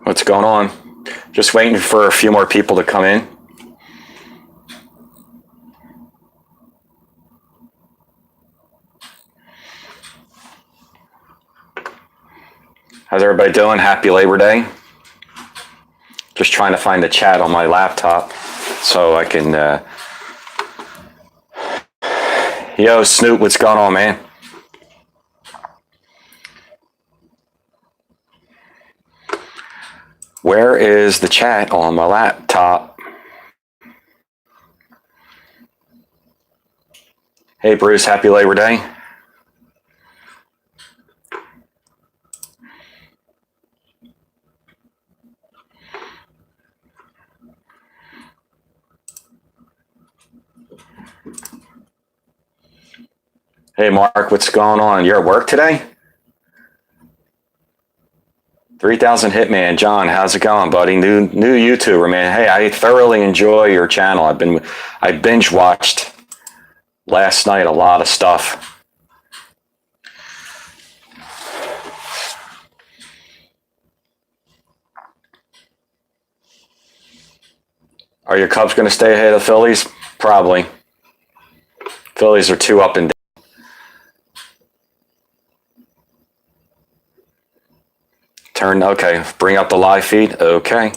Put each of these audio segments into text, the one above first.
What's going on? Just waiting for a few more people to come in. How's everybody doing? Happy Labor Day. Just trying to find the chat on my laptop so I can... Yo, Snoop, what's going on, man? Where is the chat on my laptop? Hey, Bruce, happy Labor Day. Hey, Mark, what's going on? You're at work today? 3000 Hitman, John, how's it going, buddy? New YouTuber, man. Hey, I thoroughly enjoy your channel. I binge watched last night a lot of stuff. Are your Cubs going to stay ahead of the Phillies? Probably. Phillies are too up and down. Okay, bring up the live feed. Okay.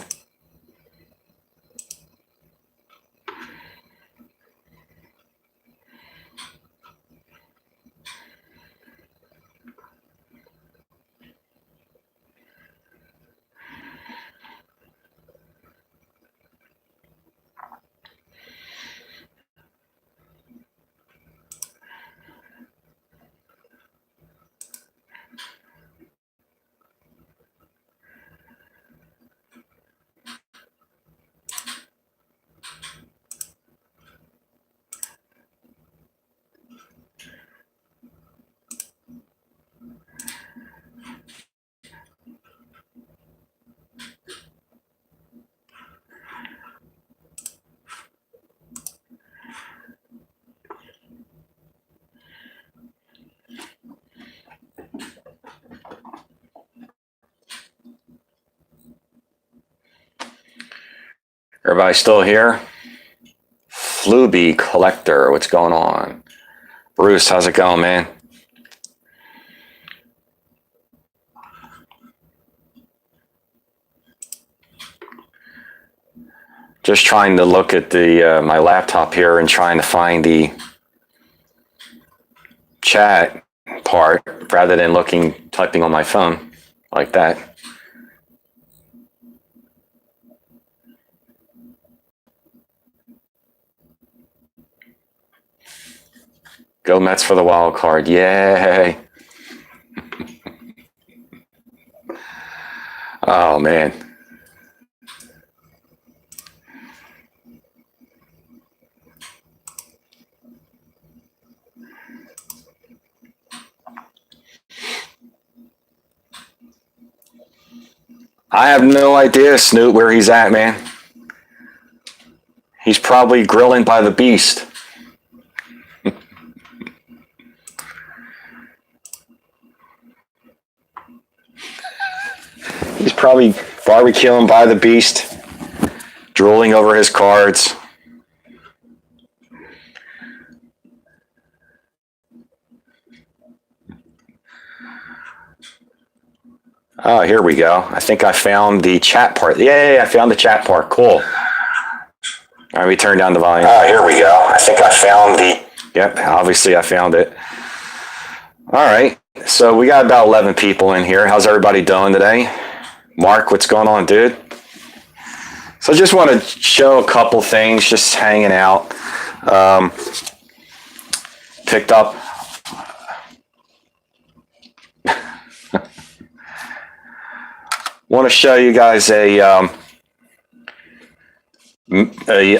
Everybody still here? Fluby Collector, what's going on? Bruce, how's it going, man? Just trying to look at the my laptop here and trying to find the chat part rather than typing on my phone like that. Go Mets for the wild card. Yay. Oh, man. I have no idea, Snoot, where he's at, man. He's probably grilling by the beast. He's probably barbecuing by the beast, drooling over his cards. Oh, here we go. I think I found the chat part. Yay, I found the chat part. Cool. All right, we turn down the volume. Oh, here we go. I think I found the... Yep, obviously I found it. All right, so we got about 11 people in here. How's everybody doing today? Mark, what's going on, dude? So I just want to show a couple things, just hanging out. Picked up. Want to show you guys a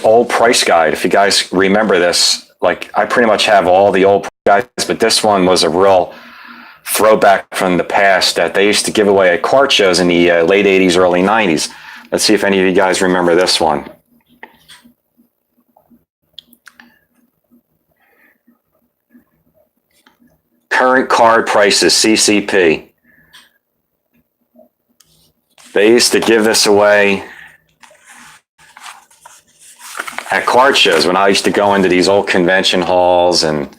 old price guide. If you guys remember this, like I pretty much have all the old guides, but this one was a real throwback from the past that they used to give away at card shows in the late 80s, early 90s. Let's see if any of you guys remember this one. Current card prices, CCP. They used to give this away at card shows when I used to go into these old convention halls and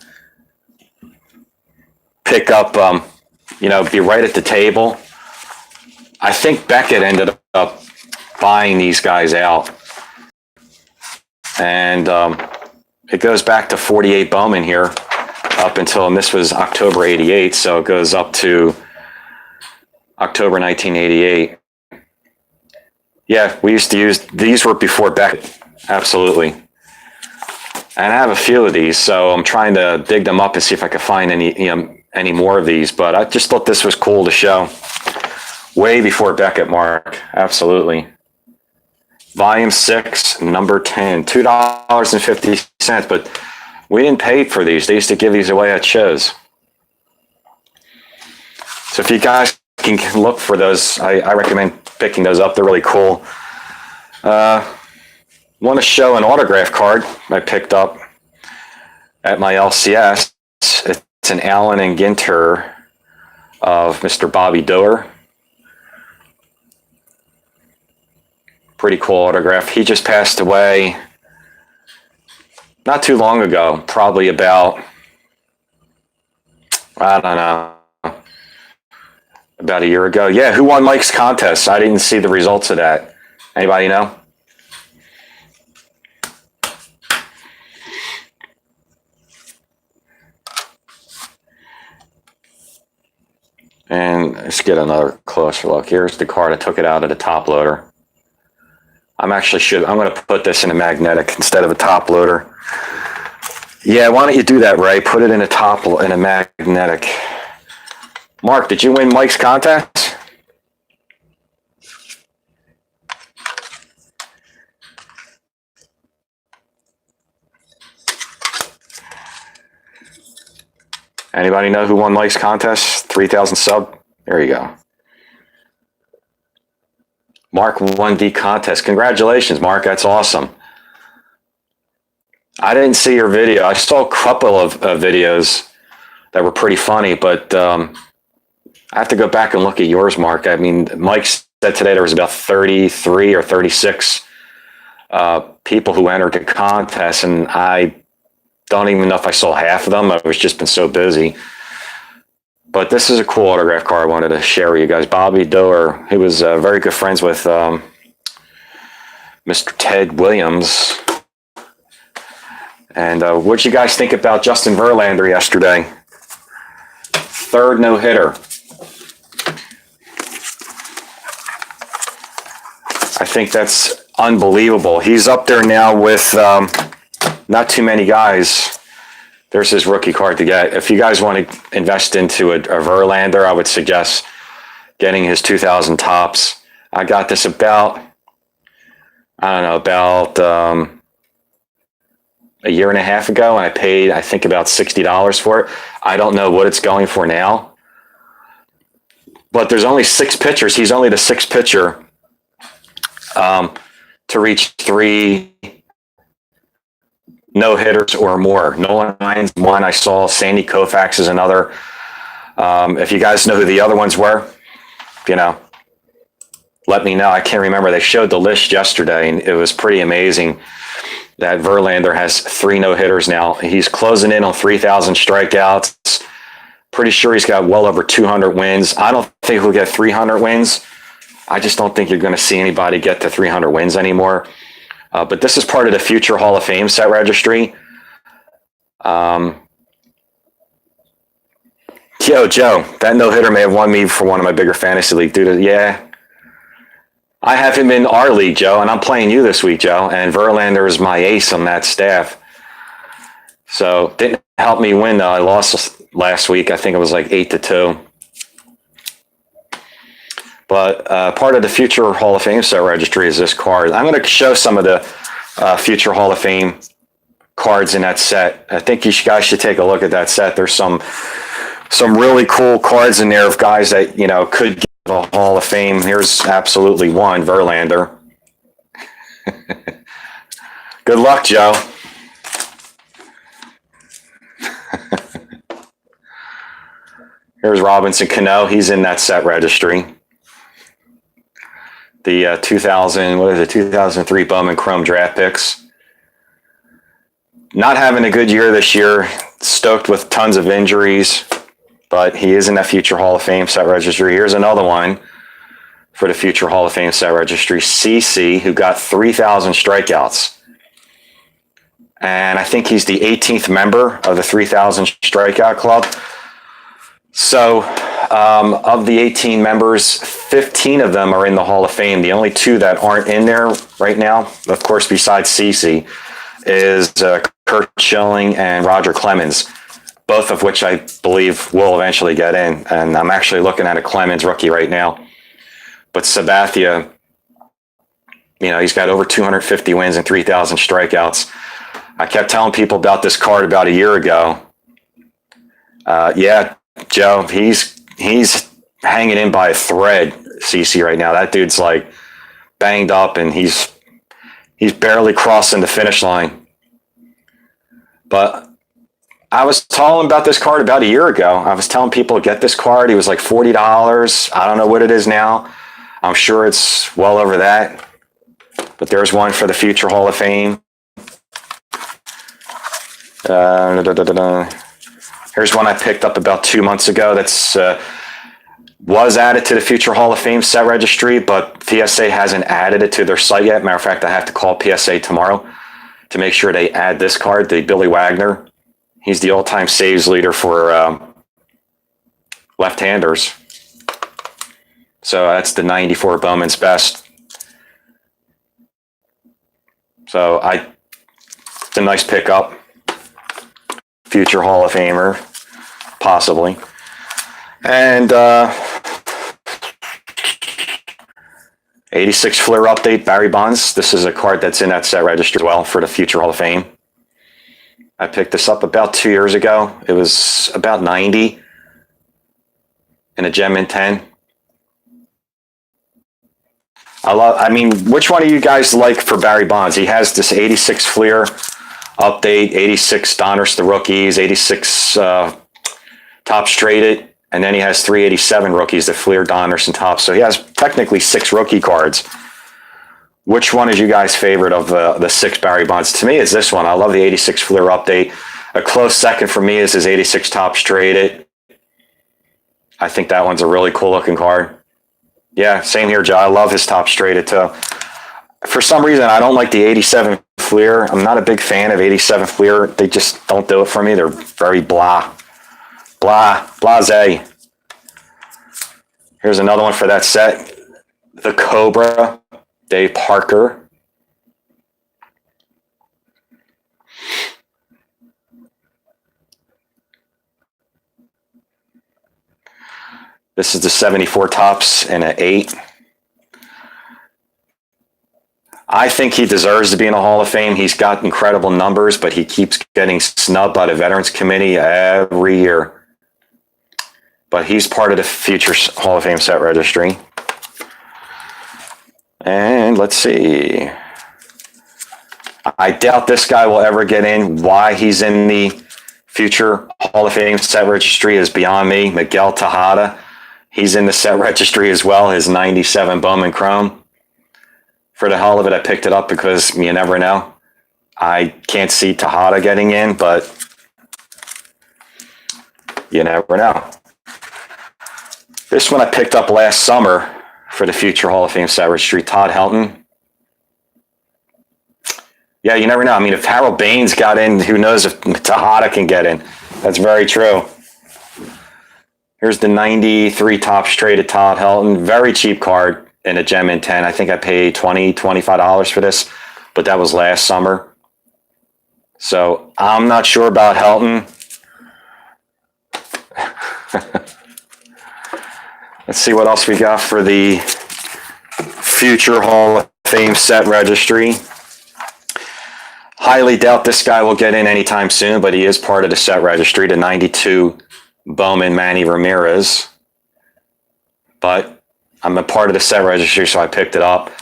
pick up, be right at the table. I think Beckett ended up buying these guys out. And it goes back to 48 Bowman here up until, and this was October 88, so it goes up to October 1988. Yeah, we used to use, these were before Beckett, absolutely. And I have a few of these, so I'm trying to dig them up and see if I can find any more of these, but I just thought this was cool to show. Way before Beckett, Mark, absolutely. Volume 6, number 10, $2.50, but we didn't pay for these. They used to give these away at shows. So if you guys can look for those, I recommend picking those up. They're really cool. Want to show an autograph card I picked up at my LCS. It's an Allen and Ginter of Mr. Bobby Doerr. Pretty cool autograph. He just passed away not too long ago, probably about, I don't know, about a year ago. Yeah, who won Mike's contest? I didn't see the results of that. Anybody know? And let's get another closer look. Here's the card. I took it out of the top loader. I'm going to put this in a magnetic instead of a top loader. Yeah, why don't you do that, Ray? Put it in a magnetic. Mark, did you win Mike's contest? Anybody know who won Mike's contest? 3,000 sub? There you go. Mark won the contest. Congratulations, Mark. That's awesome. I didn't see your video. I saw a couple of videos that were pretty funny, but I have to go back and look at yours, Mark. I mean, Mike said today there was about 33 or 36 people who entered the contest, and I don't even know if I saw half of them. I was just been so busy. But this is a cool autograph card I wanted to share with you guys. Bobby Doerr, he was very good friends with Mr. Ted Williams. And what'd you guys think about Justin Verlander yesterday? Third no-hitter. I think that's unbelievable. He's up there now with not too many guys. There's his rookie card to get. If you guys want to invest into a Verlander, I would suggest getting his 2000 tops. I got this about a year and a half ago, and I paid, I think, about $60 for it. I don't know what it's going for now. But there's only 6 pitchers. He's only the 6th pitcher to reach 3 no-hitters or more. Nolan Ryan's one I saw. Sandy Koufax is another. If you guys know who the other ones were, let me know. I can't remember. They showed the list yesterday, and it was pretty amazing that Verlander has 3 no-hitters now. He's closing in on 3,000 strikeouts. Pretty sure he's got well over 200 wins. I don't think he'll get 300 wins. I just don't think you're going to see anybody get to 300 wins anymore. But this is part of the future Hall of Fame set registry. Yo, Joe, that no-hitter may have won me for one of my bigger fantasy league. Dude, yeah. I have him in our league, Joe, and I'm playing you this week, Joe. And Verlander is my ace on that staff. So didn't help me win, though. I lost last week. I think it was like 8-2. But part of the future Hall of Fame set registry is this card. I'm going to show some of the future Hall of Fame cards in that set. I think you guys should take a look at that set. There's some really cool cards in there of guys that, you know, could get a Hall of Fame. Here's absolutely one, Verlander. Good luck, Joe. Here's Robinson Cano. He's in that set registry. The 2003 Bowman Chrome draft picks. Not having a good year this year. Stoked with tons of injuries, but he is in that future Hall of Fame set registry. Here's another one for the future Hall of Fame set registry. CC, who got 3,000 strikeouts. And I think he's the 18th member of the 3,000 strikeout club. So of the 18 members, 15 of them are in the Hall of Fame. The only two that aren't in there right now, of course, besides CC, is Kurt Schilling and Roger Clemens, both of which I believe will eventually get in. And I'm actually looking at a Clemens rookie right now. But Sabathia, you know, he's got over 250 wins and 3,000 strikeouts. I kept telling people about this card about a year ago. Yeah, Joe, he's hanging in by a thread, CC, right now. That dude's like banged up and he's barely crossing the finish line. But I was telling about this card about a year ago. I was telling people to get this card. He was like $40. I don't know what it is now. I'm sure it's well over that. But there's one for the future Hall of Fame. Here's one I picked up about 2 months ago that's was added to the future Hall of Fame set registry, but PSA hasn't added it to their site yet. Matter of fact, I have to call PSA tomorrow to make sure they add this card, the Billy Wagner. He's the all-time saves leader for left-handers. So that's the 94 Bowman's Best. So it's a nice pickup. Future Hall of Famer, possibly. And 86 Fleer update, Barry Bonds. This is a card that's in that set registry as well for the future Hall of Fame. I picked this up about 2 years ago. It was about 90 in a Gem in 10. Which one do you guys like for Barry Bonds? He has this 86 Fleer update, 86 Donruss the rookies, 86 Topps Traded, and then he has 387 rookies, the Fleer, Donruss, and Topps. So he has technically 6 rookie cards. Which one is you guys' favorite of the 6 Barry Bonds? To me, it's this one. I love the 86 Fleer update. A close second for me is his 86 Topps Traded. I think that one's a really cool looking card. Yeah, same here, Joe. I love his Topps Traded too. For some reason, I don't like the 87 Fleer. I'm not a big fan of 87 Fleer. They just don't do it for me. They're very blasé. Here's another one for that set. The Cobra, Dave Parker. This is the 74 Topps in an 8. I think he deserves to be in the Hall of Fame. He's got incredible numbers, but he keeps getting snubbed by the Veterans Committee every year. But he's part of the future Hall of Fame set registry. And let's see. I doubt this guy will ever get in. Why he's in the future Hall of Fame set registry is beyond me. Miguel Tejada. He's in the set registry as well, his 97 Bowman Chrome. For the hell of it, I picked it up because you never know. I can't see Tejada getting in, but you never know. This one I picked up last summer for the future Hall of Fame set registry, Todd Helton. Yeah, you never know. I mean, if Harold Baines got in, who knows if Tejada can get in. That's very true. Here's the 93 Topps Traded Todd Helton. Very cheap card. in a gem in 10. I think I paid $25 for this, but that was last summer. So I'm not sure about Helton. Let's see what else we got for the future Hall of Fame set registry. Highly doubt this guy will get in anytime soon, but he is part of the set registry, the 92 Bowman Manny Ramirez. But I'm a part of the set registry, so I picked it up.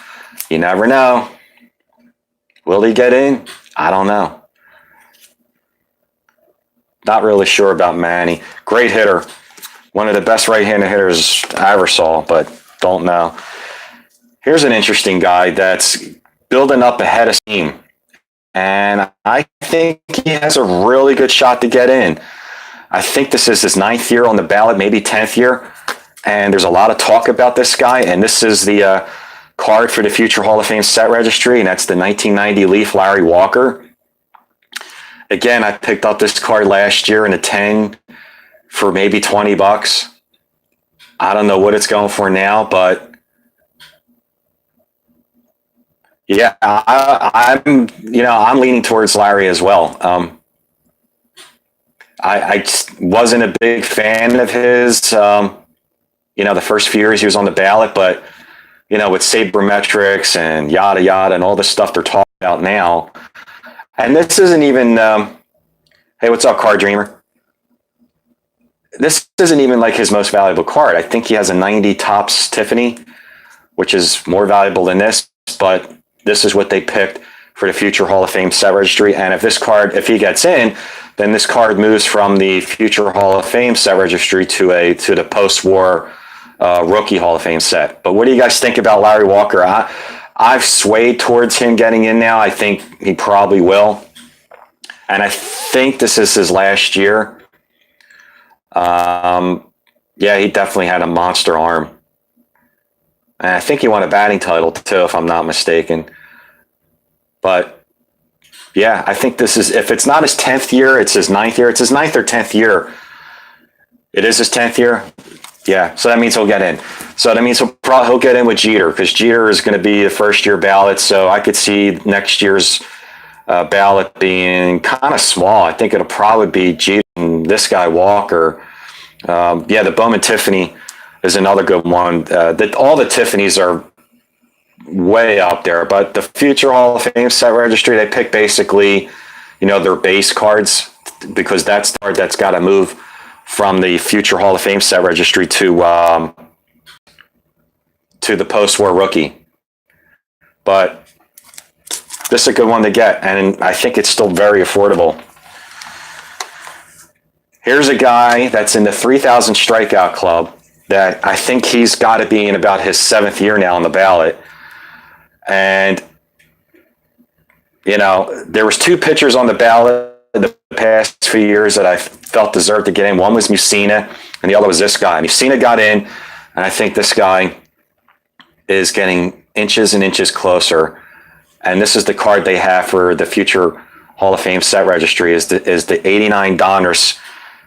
You never know. Will he get in? I don't know. Not really sure about Manny. Great hitter. One of the best right-handed hitters I ever saw, but don't know. Here's an interesting guy that's building up ahead of steam. And I think he has a really good shot to get in. I think this is his 9th year on the ballot, maybe 10th year. And there's a lot of talk about this guy. And this is the card for the future Hall of Fame set registry. And that's the 1990 Leaf Larry Walker. Again, I picked up this card last year in a 10 for maybe $20. I don't know what it's going for now, but yeah, I'm leaning towards Larry as well. I just wasn't a big fan of his, the first few years he was on the ballot, but, with sabermetrics and yada, yada, and all the stuff they're talking about now. And this isn't even, hey, what's up, Card Dreamer? This isn't even like his most valuable card. I think he has a 90 Topps Tiffany, which is more valuable than this, but this is what they picked for the future Hall of Fame set registry. And if he gets in, then this card moves from the future Hall of Fame set registry to the post-war rookie Hall of Fame set. But what do you guys think about Larry Walker? I've swayed towards him getting in now. I think he probably will. And I think this is his last year. Yeah, he definitely had a monster arm. And I think he won a batting title too, if I'm not mistaken. But yeah, I think this is, if it's not his 10th year, it's his 9th year. It's his 9th or 10th year. It is his 10th year. Yeah, so that means he'll get in. So that means he'll get in with Jeter, because Jeter is going to be a first-year ballot. So I could see next year's ballot being kind of small. I think it'll probably be Jeter and this guy Walker. Yeah, the Bowman Tiffany is another good one. All the Tiffany's are way up there, but the future Hall of Fame set registry, they pick basically, their base cards, because that's the card that's got to move from the future Hall of Fame set registry to the post-war rookie. But this is a good one to get, and I think it's still very affordable. Here's a guy that's in the 3,000 strikeout club that I think he's got to be in about his 7th year now on the ballot. And, there was 2 pitchers on the ballot in the past few years that I felt deserved to get in. One was Mussina, and the other was this guy. Mussina got in, and I think this guy is getting inches and inches closer. And this is the card they have for the future Hall of Fame set registry, is the 89 Donruss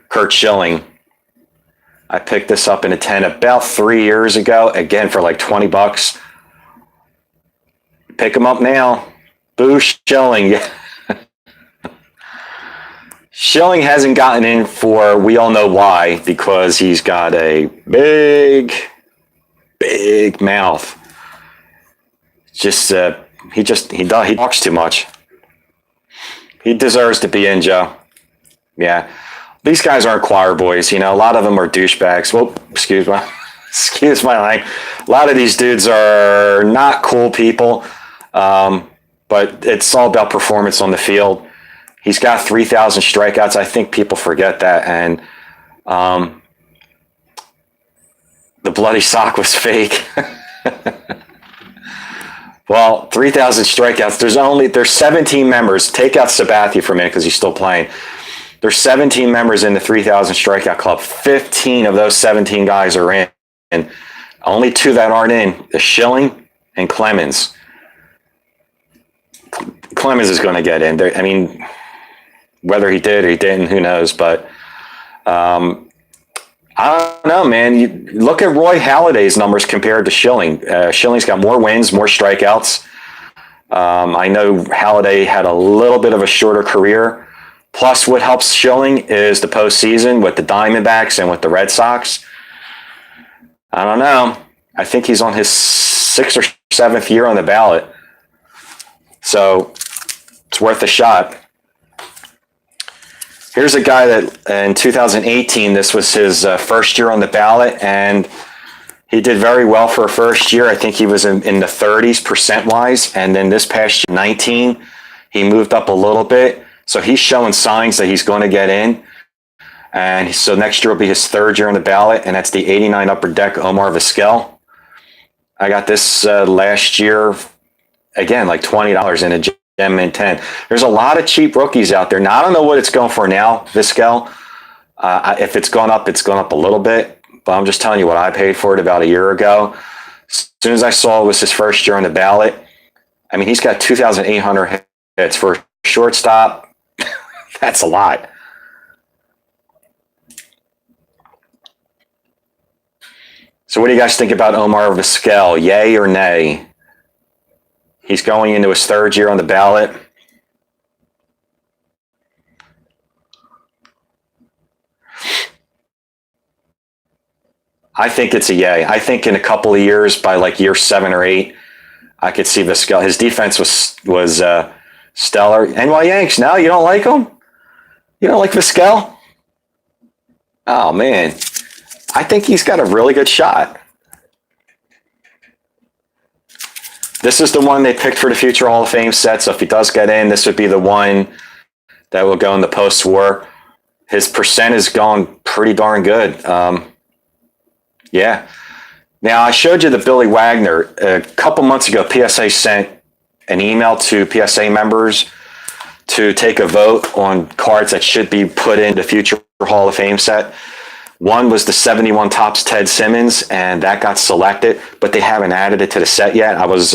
Curt Schilling. I picked this up in a 10 about 3 years ago, again for like $20. Pick him up now. Boo, Schilling. Schilling hasn't gotten in for, we all know why, because he's got a big mouth. He talks too much. He deserves to be in, Joe. Yeah. These guys aren't choir boys, a lot of them are douchebags. Well, excuse my language. A lot of these dudes are not cool people, but it's all about performance on the field. He's got 3,000 strikeouts. I think people forget that, and the bloody sock was fake. Well, 3,000 strikeouts. There's 17 members. Take out Sabathia for a minute because he's still playing. There's 17 members in the 3,000 strikeout club. 15 of those 17 guys are in. And only 2 that aren't in is Schilling and Clemens. Clemens is going to get in there. I mean, whether he did or he didn't, who knows? But I I don't know, man. You look at Roy Halladay's numbers compared to Schilling. Schilling's got more wins, more strikeouts. I know Halladay had a little bit of a shorter career. Plus, what helps Schilling is the postseason with the Diamondbacks and with the Red Sox. I don't know. I think he's on his 6th or 7th year on the ballot. So it's worth a shot. Here's a guy that in 2018, this was his first year on the ballot, and he did very well for a first year. I think he was in the 30s percent-wise, and then this past year, 19, he moved up a little bit. So he's showing signs that he's going to get in. And so next year will be his 3rd year on the ballot, and that's the 89 Upper Deck Omar Vizquel. I got this last year, again, like $20 in a Gem Mint 10. There's a lot of cheap rookies out there. Now, I don't know what it's going for now, Vizquel. If it's gone up a little bit. But I'm just telling you what I paid for it about a year ago. As soon as I saw it was his first year on the ballot, I mean, he's got 2,800 hits for a shortstop. That's a lot. So what do you guys think about Omar Vizquel? Yay or nay? He's going into his 3rd year on the ballot. I think it's a yay. I think in a couple of years, by like year 7 or 8, I could see Vizquel. His defense was stellar. NY Yanks, now you don't like him? You don't like Vizquel? Oh, man. I think he's got a really good shot. This is the one they picked for the future Hall of Fame set. So if he does get in, this would be the one that will go in the post-war. His percent is going pretty darn good. Yeah. Now, I showed you the Billy Wagner. A couple months ago, PSA sent an email to PSA members to take a vote on cards that should be put in the future Hall of Fame set. One was the 71 Topps Ted Simmons, and that got selected, but they haven't added it to the set yet. I was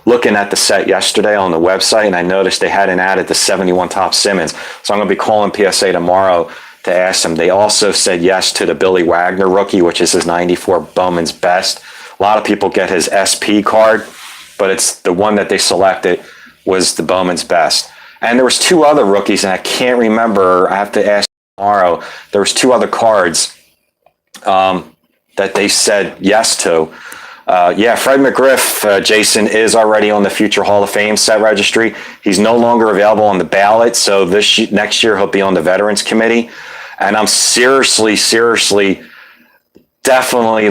looking at the set yesterday on the website, and I noticed they hadn't added the 71 Topps Simmons. So I'm going to be calling PSA tomorrow to ask them. They also said yes to the Billy Wagner rookie, which is his 94 Bowman's Best. A lot of people get his SP card, but it's the one that they selected was the Bowman's Best. And there was 2 other rookies, and I can't remember. I have to ask tomorrow. There was 2 other cards that they said yes to. Yeah, Fred McGriff, Jason, is already on the future Hall of Fame set registry. He's no longer available on the ballot, so next year he'll be on the Veterans Committee. And I'm seriously, definitely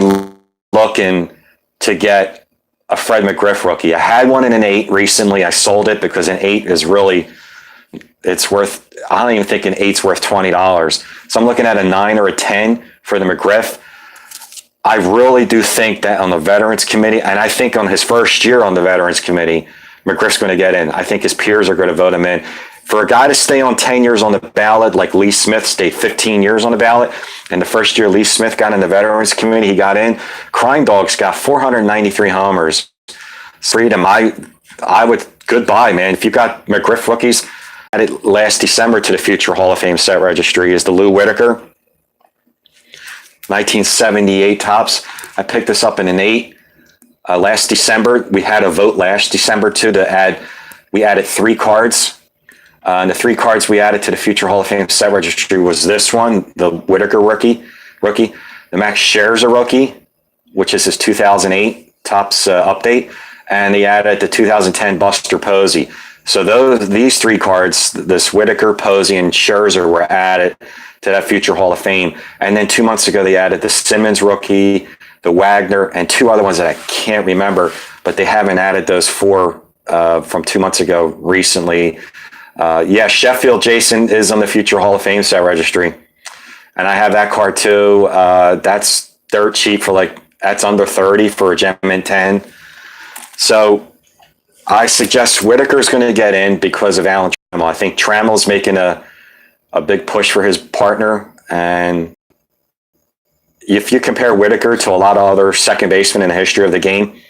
looking to get a Fred McGriff rookie. I had one in an 8 recently. I sold it because an 8 is really, it's worth, I don't even think an 8's worth $20. So I'm looking at a 9 or a 10 for the McGriff. I really do think that on the Veterans Committee, and I think on his first year on the Veterans Committee, McGriff's going to get in. I think his peers are going to vote him in. For a guy to stay on 10 years on the ballot, like Lee Smith stayed 15 years on the ballot, and the first year Lee Smith got in the Veterans Committee, he got in. Crying Dog's got 493 homers. Freedom, I would, goodbye, man. If you got McGriff rookies, I had it last December to the future Hall of Fame set registry is the Lou Whitaker, 1978 Topps. I picked this up in an 8. Last December, we had a vote last December too to add, we added 3 cards. And the 3 cards we added to the future Hall of Fame set registry was this one, the Whitaker rookie, the Max Scherzer rookie, which is his 2008 Topps update, and they added the 2010 Buster Posey. So these 3 cards, this Whitaker, Posey, and Scherzer, were added to that future Hall of Fame. And then 2 months ago, they added the Simmons rookie, the Wagner, and 2 other ones that I can't remember, but they haven't added those 4 from 2 months ago recently. Yeah, Sheffield, Jason, is on the future Hall of Fame set registry. And I have that card too. That's dirt cheap for that's under 30 for a Gem Mint 10. So I suggest Whitaker's going to get in because of Alan Trammell. I think Trammell's making a big push for his partner. And if you compare Whitaker to a lot of other second basemen in the history of the game,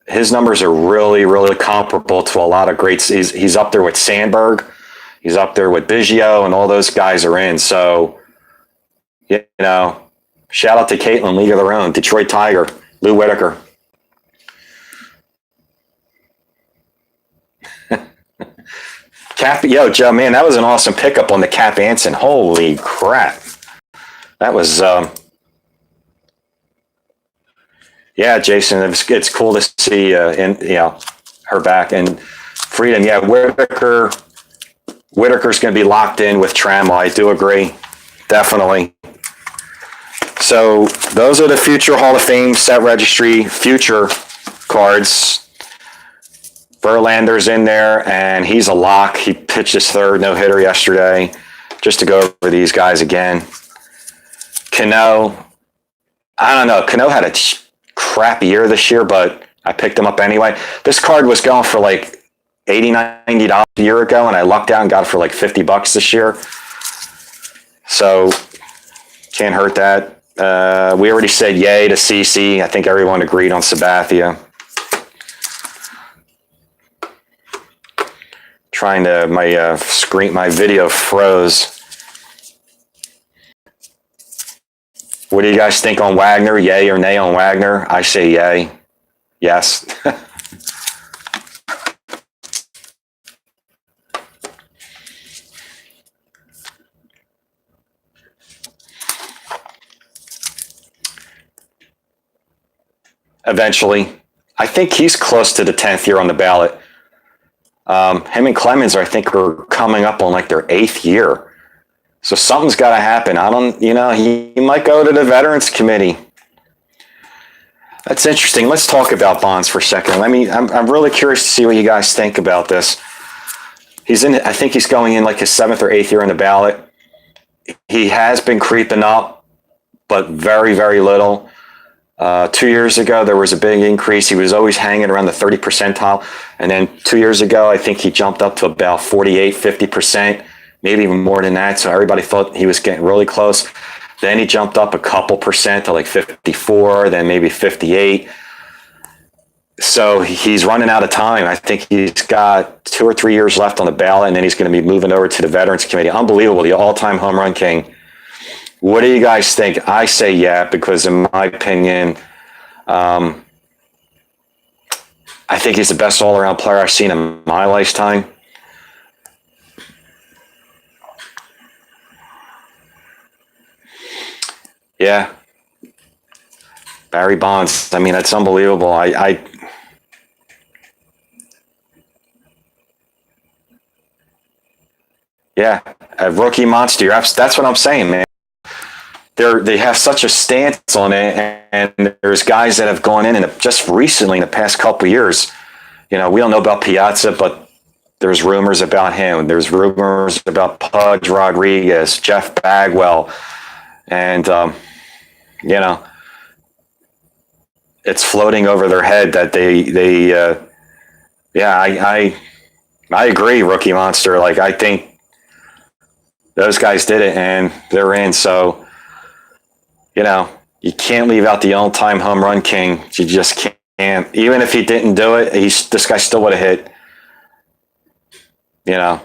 his numbers are really, really comparable to a lot of greats. He's up there with Sandberg. He's up there with Biggio, and all those guys are in. So, Shout out to Caitlin, League of Their Own, Detroit Tiger, Lou Whitaker. Cap, yo, Joe, man, that was an awesome pickup on the Cap Anson. Holy crap. That was, yeah, Jason, it's cool to see, her back. And Freedom, yeah, Whitaker's going to be locked in with Trammell. I do agree. Definitely. So those are the future Hall of Fame set registry future cards. Verlander's in there, and he's a lock. He pitched his third no-hitter yesterday. Just to go over these guys again. Cano, I don't know. Cano had a crappy year this year, but I picked him up anyway. This card was going for like $80, $90 a year ago, and I lucked out and got it for like $50 this year. So can't hurt that. We already said yay to CC. I think everyone agreed on Sabathia. Trying to, my video froze. What do you guys think on Wagner? Yay or nay on Wagner? I say yay. Yes. Eventually. I think he's close to the 10th year on the ballot. Him and Clemens, I think, are coming up on like their 8th year. So something's got to happen. He might go to the Veterans Committee. That's interesting. Let's talk about Bonds for a second. I'm really curious to see what you guys think about this. I think he's going in like his 7th or 8th year on the ballot. He has been creeping up, but very, very little. 2 years ago, there was a big increase. He was always hanging around the 30 percentile. And then 2 years ago, I think he jumped up to about 48, 50%, maybe even more than that. So everybody thought he was getting really close. Then he jumped up a couple percent to like 54, then maybe 58. So he's running out of time. I think he's got 2 or 3 years left on the ballot, and then he's going to be moving over to the Veterans Committee. Unbelievable, the all-time home run king. What do you guys think? I say yeah, because in my opinion, I think he's the best all-around player I've seen in my lifetime. Yeah. Barry Bonds. That's unbelievable. Yeah, a rookie monster. That's what I'm saying, man. They have such a stance on it, and there's guys that have gone in just recently in the past couple of years. We don't know about Piazza, but there's rumors about him. There's rumors about Pudge Rodriguez, Jeff Bagwell, and it's floating over their head that I agree, rookie monster. Like, I think those guys did it, and they're in. So, you can't leave out the all-time home run king. You just can't. Even if he didn't do it, this guy still would have hit. Yeah.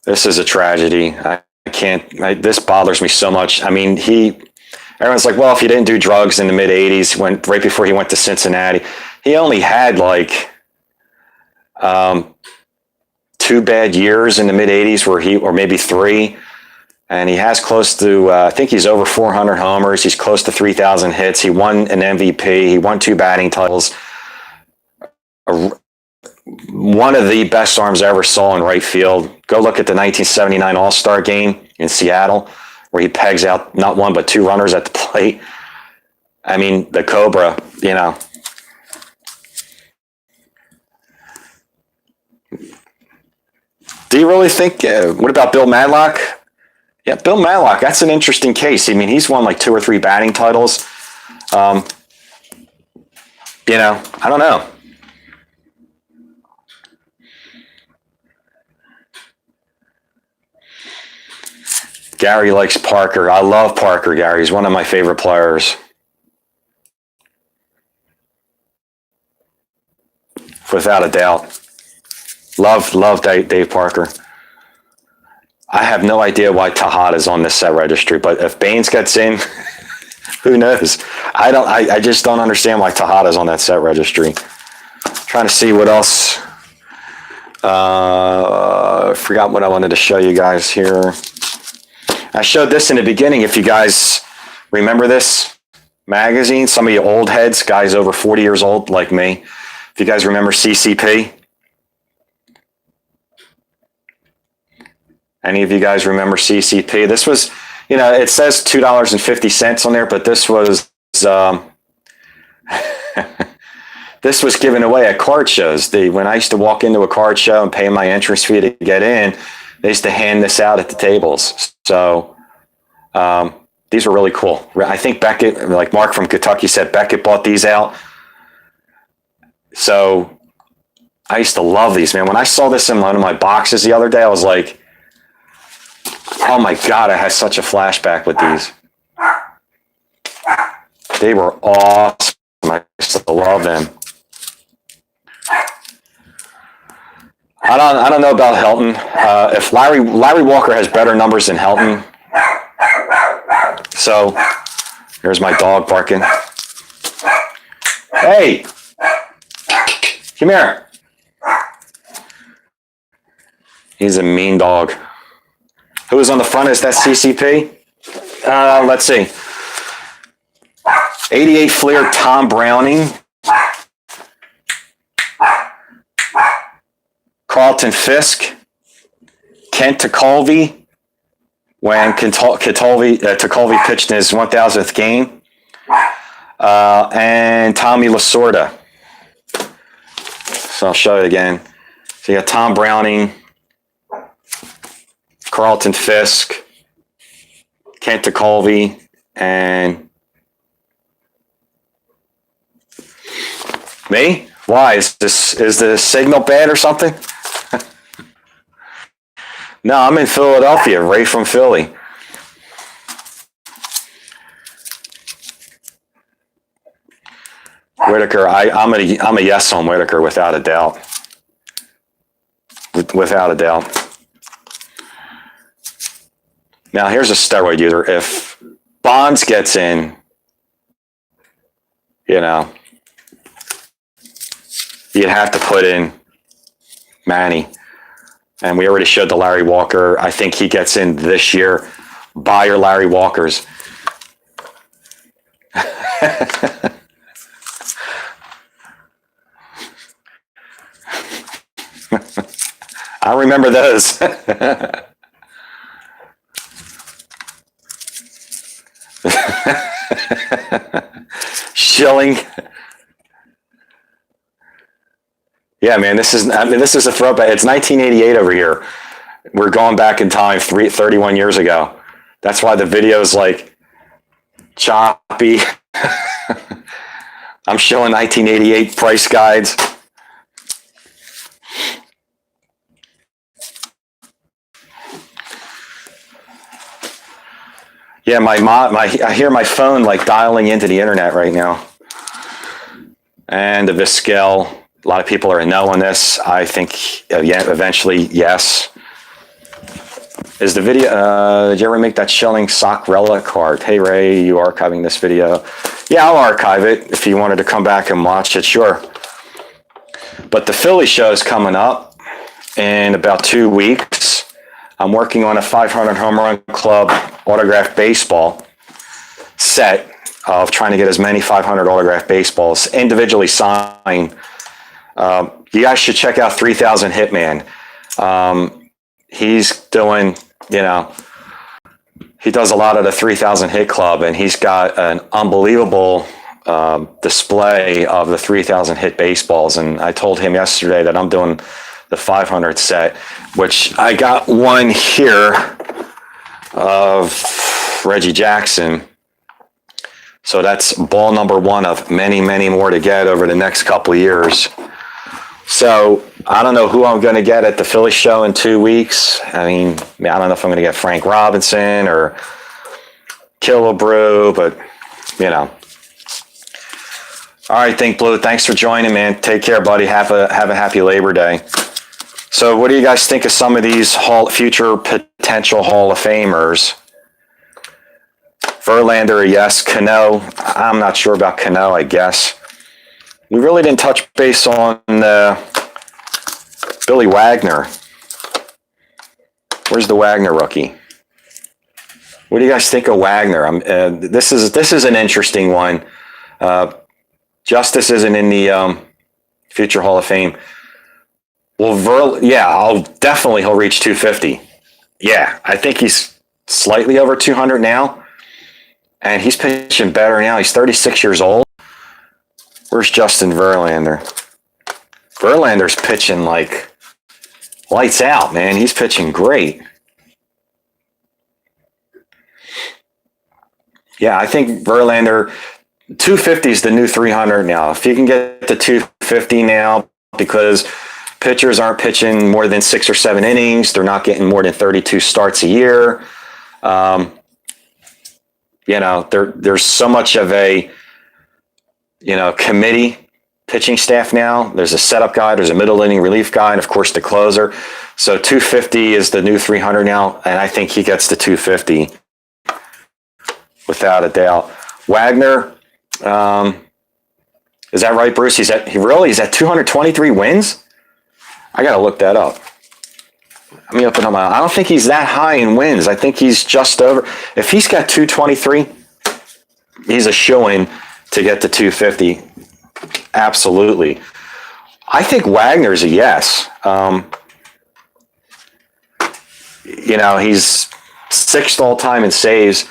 This is a tragedy. I can't. This bothers me so much. Everyone's like, well, if he didn't do drugs in the mid '80s, right before he went to Cincinnati, he only had like 2 bad years in the mid '80s, or maybe 3, and he has close to. I think he's over 400 homers. He's close to 3,000 hits. He won an MVP. He won 2 batting titles. One of the best arms I ever saw in right field. Go look at the 1979 All-Star game in Seattle, where he pegs out not 1 but 2 runners at the plate. The Cobra, Do you really think, what about Bill Madlock? Yeah, Bill Madlock, that's an interesting case. He's won like 2 or 3 batting titles. I don't know. Gary likes Parker. I love Parker, Gary. He's one of my favorite players. Without a doubt. Love Dave Parker. I have no idea why Tejada's on this set registry, but if Baines gets in, who knows? I just don't understand why Tejada's on that set registry. Trying to see what else. I forgot what I wanted to show you guys here. I showed this in the beginning. If you guys remember this magazine, some of you old heads, guys over 40 years old like me, if you guys remember CCP. Any of you guys remember CCP? This was, you know, it says $2.50 on there, but this was this was given away at card shows. When I used to walk into a card show and pay my entrance fee to get in, they used to hand this out at the tables. So these were really cool. I think Beckett, like Mark from Kentucky said, Beckett bought these out. So I used to love these, man. When I saw this in one of my boxes the other day, I was like, oh my God, I had such a flashback with these. They were awesome. I used to love them. I don't know about Helton. If Larry Walker has better numbers than Helton. So here's my dog barking. Hey, come here. He's a mean dog. Who is on the front? Is that CCP? Let's see. 88 Fleer Tom Browning. Carlton Fisk. Kent Tekulve. When Tekulve pitched in his 1,000th game. And Tommy Lasorda. So I'll show you again. So you got Tom Browning, Carlton Fisk, Kent Tekulve, and me? Why? Is the signal bad or something? No, I'm in Philadelphia, right from Philly. Whitaker, I'm a yes on Whitaker without a doubt. Without a doubt. Now here's a steroid user. If Bonds gets in, you know, you'd have to put in Manny. And we already showed the Larry Walker. I think he gets in this year. Buy your Larry Walkers. I remember those. Schilling. Yeah, man, this is a throwback. It's 1988 over here. We're going back in time 31 years ago. That's why the video is like choppy. I'm showing 1988 price guides. Yeah, I hear my phone like dialing into the internet right now. And the Vizquel. A lot of people are a no on this. I think eventually, yes. Is the video, did you ever make that Schilling sock relic card? Hey, Ray, you archiving this video? Yeah, I'll archive it if you wanted to come back and watch it, sure. But the Philly show is coming up in about 2 weeks. I'm working on a 500 Home Run Club autographed baseball set of trying to get as many 500 autographed baseballs individually signed. You guys should check out 3000 Hitman. He's doing, you know, he does a lot of the 3000 Hit Club, and he's got an unbelievable display of the 3000 hit baseballs. And I told him yesterday that I'm doing the 500 set, which I got one here of Reggie Jackson. So that's ball number one of many, many more to get over the next couple of years. So I don't know who I'm going to get at the Philly show in 2 weeks. I mean, I don't know if I'm going to get Frank Robinson or Killebrew, but, you know. All right, Think Blue, thanks for joining, man. Take care, buddy. Have a happy Labor Day. So what do you guys think of some of these future potential Hall of Famers? Verlander, yes. Cano, I'm not sure about Cano, I guess. We really didn't touch base on Billy Wagner. Where's the Wagner rookie? What do you guys think of Wagner? This is an interesting one. Justice isn't in the future Hall of Fame. Well, he'll reach 250. Yeah, I think he's slightly over 200 now, and he's pitching better now. He's 36 years old. Where's Justin Verlander? Verlander's pitching like lights out, man. He's pitching great. Yeah, I think Verlander, 250 is the new 300 now. If you can get to 250 now, because pitchers aren't pitching more than 6 or 7 innings, they're not getting more than 32 starts a year. There's so much of a, committee pitching staff now. There's a setup guy, there's a middle inning relief guy, and of course the closer. So 250 is the new 300 now, and I think he gets to 250 without a doubt. Wagner, is that right, Bruce? He's at 223 wins? I got to look that up. Let me open up I don't think he's that high in wins. I think he's just over. If he's got 223, he's a shoo-in to get to 250. Absolutely. I think Wagner's a yes. He's 6th all-time in saves.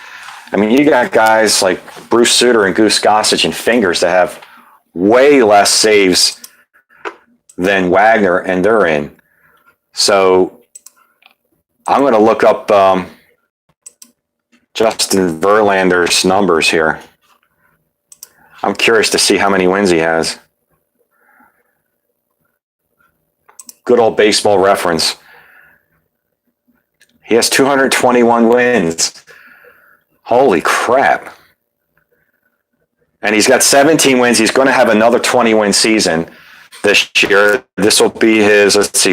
I mean, you got guys like Bruce Sutter and Goose Gossage and Fingers that have way less saves than Wagner, and they're in. So I'm going to look up Justin Verlander's numbers here. I'm curious to see how many wins he has. Good old Baseball Reference. He has 221 wins. Holy crap. And he's got 17 wins. He's going to have another 20-win season this year. This will be his, this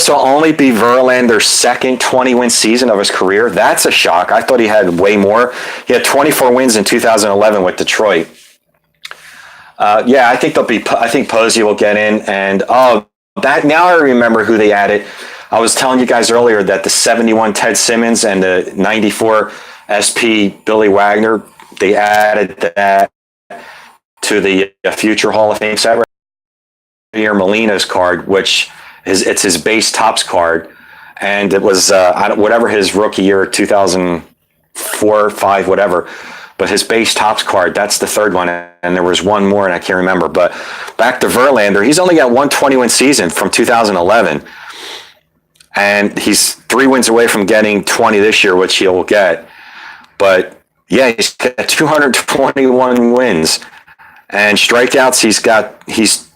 will only be Verlander's second 20-win season of his career. That's a shock. I thought he had way more. He had 24 wins in 2011 with Detroit. I think Posey will get in. And now I remember who they added. I was telling you guys earlier that the 71 Ted Simmons and the 94 SP Billy Wagner, they added that to the future Hall of Fame set right here, Molina's card, which it's his base tops card, and it was whatever his rookie year, 2004, 5, whatever. But his base tops card, that's the third one, and there was one more, and I can't remember. But back to Verlander, he's only got one 20-win season from 2011, and he's 3 wins away from getting 20 this year, which he'll get. But yeah, he's got 221 wins, and strikeouts. He's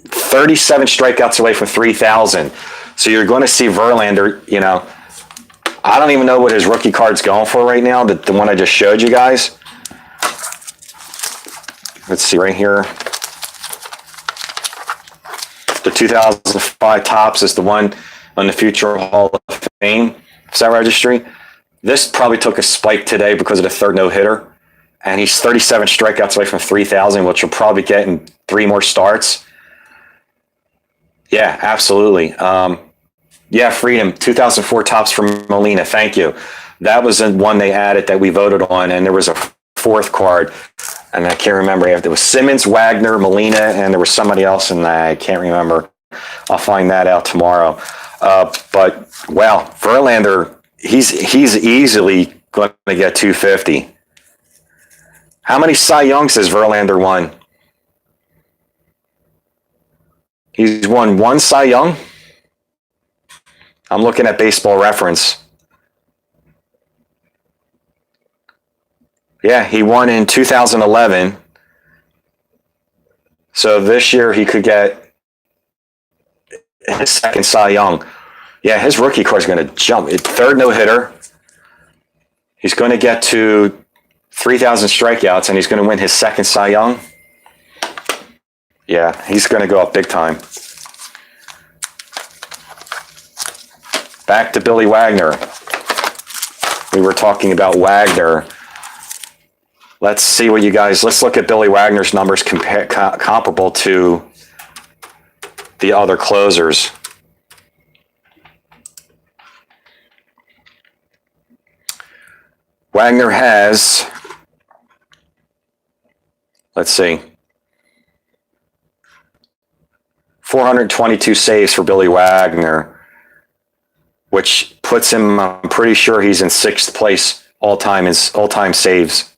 37 strikeouts away from 3,000. So you're going to see Verlander, I don't even know what his rookie card's going for right now, the one I just showed you guys. Let's see right here. The 2005 tops is the one on the future Hall of Fame set registry. This probably took a spike today because of the third no-hitter. And he's 37 strikeouts away from 3,000, which will probably get in 3 more starts. Yeah, absolutely. Freedom, 2004 tops from Molina. Thank you. That was the one they added that we voted on, and there was a 4th card, and I can't remember. It was Simmons, Wagner, Molina, and there was somebody else, and I can't remember. I'll find that out tomorrow. But wow, Verlander, he's easily going to get 250. How many Cy Youngs has Verlander won? He's won 1 Cy Young. I'm looking at Baseball Reference. Yeah, he won in 2011. So this year he could get his second Cy Young. Yeah, his rookie card is going to jump. Third no-hitter. He's going to get to 3,000 strikeouts, and he's going to win his second Cy Young. Yeah, he's going to go up big time. Back to Billy Wagner. We were talking about Wagner. Let's see what you guys... Let's look at Billy Wagner's numbers comparable to the other closers. Wagner has... Let's see. 422 saves for Billy Wagner, which puts him, I'm pretty sure he's in 6th place all-time saves.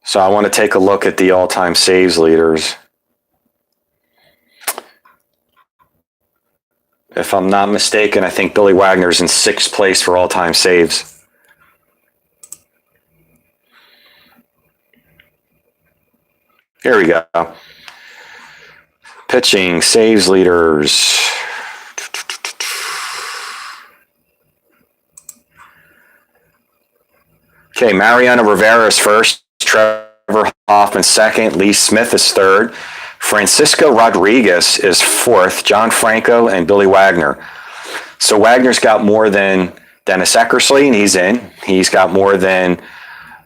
So I want to take a look at the all-time saves leaders. If I'm not mistaken, I think Billy Wagner's in 6th place for all-time saves. Here we go. Pitching, saves leaders. Okay, Mariano Rivera is first. Trevor Hoffman second. Lee Smith is third. Francisco Rodriguez is fourth. John Franco and Billy Wagner. So Wagner's got more than Dennis Eckersley, and he's in. He's got more than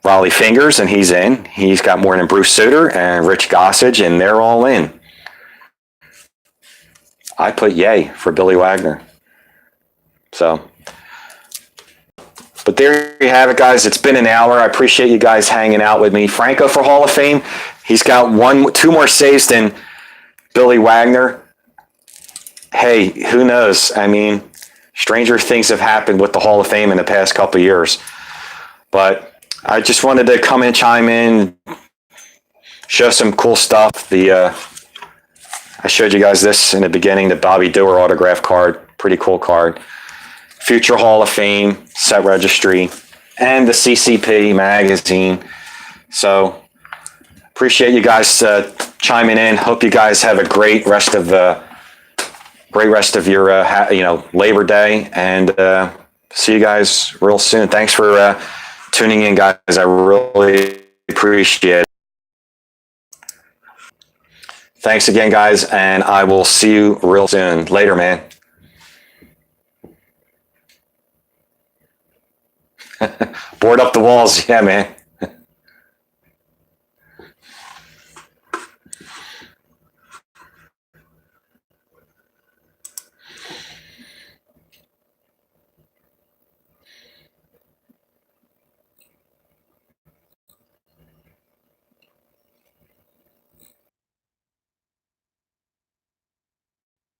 Raleigh Fingers, and he's in. He's got more than Bruce Sutter and Rich Gossage, and they're all in. I put yay for Billy Wagner. So, but there you have it, guys. It's been an hour. I appreciate you guys hanging out with me. Franco for Hall of Fame. He's got 2 more saves than Billy Wagner. Hey, who knows? I mean, stranger things have happened with the Hall of Fame in the past couple of years. But I just wanted to come and chime in, show some cool stuff. I showed you guys this in the beginning, the Bobby Doerr autograph card. Pretty cool card. Future Hall of Fame, set registry, and the CCP magazine. So appreciate you guys chiming in. Hope you guys have a great rest of your Labor Day, and see you guys real soon. Thanks for tuning in, guys. I really appreciate it. Thanks again, guys, and I will see you real soon. Later, man. Board up the walls. Yeah, man.